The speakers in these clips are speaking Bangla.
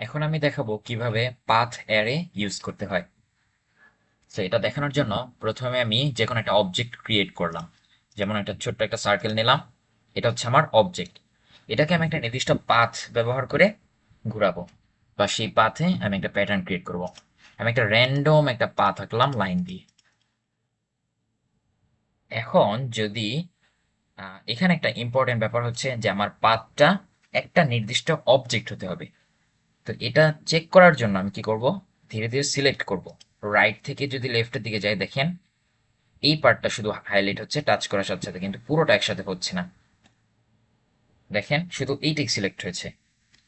এখন আমি দেখাবো কিভাবে পাথ অ্যারে ইউজ করতে হয়। তো এটা দেখানোর জন্য প্রথমে আমি যে কোনো একটা অবজেক্ট ক্রিয়েট করলাম। যেমন একটা ছোট্ট একটা সার্কেল নিলাম। এটা হচ্ছে আমার অবজেক্ট। এটাকে আমি একটা নির্দিষ্ট পাথ ব্যবহার করে ঘোরাবো, বা সেই পাথে আমি একটা প্যাটার্ন ক্রিয়েট করব। আমি একটা র্যান্ডম একটা পাথ আঁকলাম লাইন দিয়ে। এখন যদি এখানে একটা ইম্পর্টেন্ট ব্যাপার হচ্ছে যে আমার পাথটা একটা নির্দিষ্ট অবজেক্ট হতে হবে। তো এটা চেক করার জন্য আমি কি করব, ধীরে ধীরে সিলেক্ট করব। রাইট থেকে যদি লেফটের দিকে যাই, দেখেন এই পার্টটা শুধু হাইলাইট হচ্ছে টাচ করার সাথে সাথে, কিন্তু পুরোটা একসাথে হচ্ছে না। দেখেন শুধু এইটাই সিলেক্ট হয়েছে।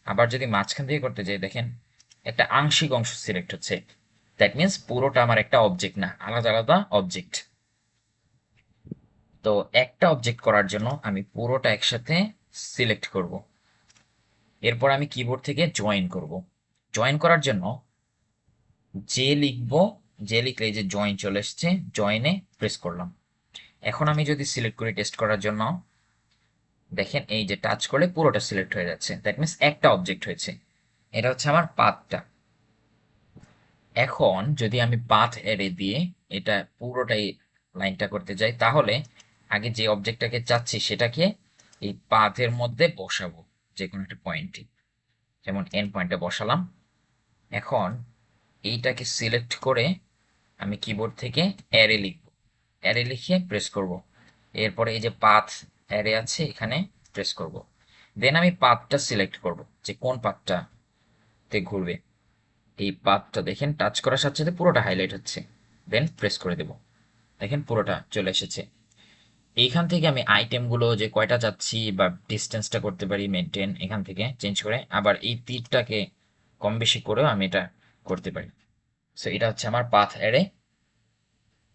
আবার যদি মাঝখান থেকে করতে যাই, দেখেন একটা আংশিক অংশ সিলেক্ট হচ্ছে। দ্যাট মিনস পুরোটা আমার একটা অবজেক্ট না, আলাদা আলাদা অবজেক্ট। তো একটা অবজেক্ট করার জন্য আমি পুরোটা একসাথে সিলেক্ট করব। এরপর আমি কিবোর্ড থেকে জয়েন করব। জয়েন করার জন্য যে লিখবো, যে লিখলে এই যে জয়েন চলে এসছে, জয়েনে প্রেস করলাম। এখন আমি যদি সিলেক্ট করি টেস্ট করার জন্য, দেখেন এই যে টাচ করলে পুরোটা সিলেক্ট হয়ে যাচ্ছে। দ্যাট মিনস একটা অবজেক্ট হয়েছে। এটা হচ্ছে আমার পাথটা। এখন যদি আমি পাথ অ্যারে দিয়ে এটা পুরোটাই লাইনটা করতে যাই, তাহলে আগে যে অবজেক্টটাকে চাচ্ছি সেটাকে এই পাথের মধ্যে বসাবো, যে কোনো একটা পয়েন্টে। যেমন এন পয়েন্টে বসালাম। এখন এইটাকে সিলেক্ট করে আমি কিবোর্ড থেকে অ্যারে লিখব। অ্যারে লিখে প্রেস করব। এরপরে এই যে পাথ অ্যারে আছে এখানে প্রেস করব। দেন আমি পাথটা সিলেক্ট করব যে কোন পাথটাতে ঘুরবে। এই পাথটা দেখেন টাচ করার সাথে সাথে পুরোটা হাইলাইট হচ্ছে। দেন প্রেস করে দেব। দেখেন পুরোটা চলে এসেছে। এইখান থেকে আমি আইটেমগুলো যে কয়টা যাচ্ছি বা ডিস্টেন্সটা করতে পারি মেনটেন, এখান থেকে চেঞ্জ করে আবার এই তীরটাকে কম বেশি করেও আমি এটা করতে পারি। সো এটা হচ্ছে আমার পাথ অ্যারে।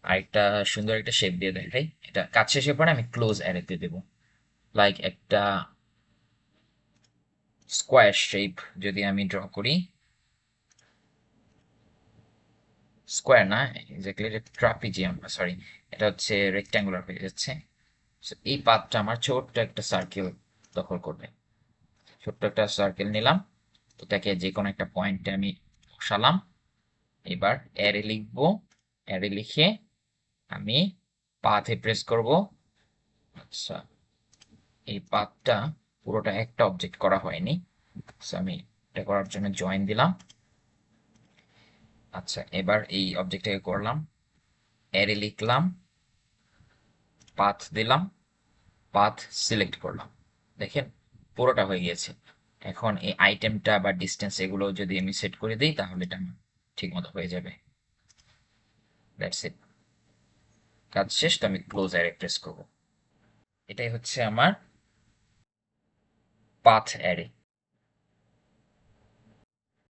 আরেকটা সুন্দর একটা শেপ দিয়ে দেখাই। এটা কাজ শেষের পরে আমি ক্লোজ অ্যারেতে দেব। লাইক একটা স্কোয়ার শেপ যদি আমি ড্র করি, স্কোয়ার না, এক্স্যাক্টলি এটা ট্রাপিজিয়াম, সরি, এটা হচ্ছে রেক্ট্যাঙ্গুলার হয়ে যাচ্ছে। So, এই পাথটা আমার ছোট্ট একটা সার্কেল দখল করবে। ছোট্ট একটা সার্কেল নিলাম, এটাকে যে কোনো একটা পয়েন্টে আমি বসালাম। এবার অ্যারে লিখবো। অ্যারে লিখে আমি পাথে প্রেস করব। আচ্ছা, এই পাথটা পুরোটা একটা অবজেক্ট করা হয়নি। So, আমি এটা করার জন্য জয়েন দিলাম। আচ্ছা, এবার এই অবজেক্টটাকে করলাম, অ্যারে লিখলাম, পাথ দিলাম, পাথ সিলেক্ট করলাম। দেখেন পুরোটা হয়ে গিয়েছে। এখন এই আইটেমটা বা ডিস্টেন্স এগুলো যদি আমি সেট করে দিই, তাহলে এটা আমার ঠিক মতো হয়ে যাবে। দ্যাটস ইট, কাজ শেষ। তো আমি ক্লোজ অ্যারে প্রেস করবো। এটাই হচ্ছে আমার পাথ অ্যারে।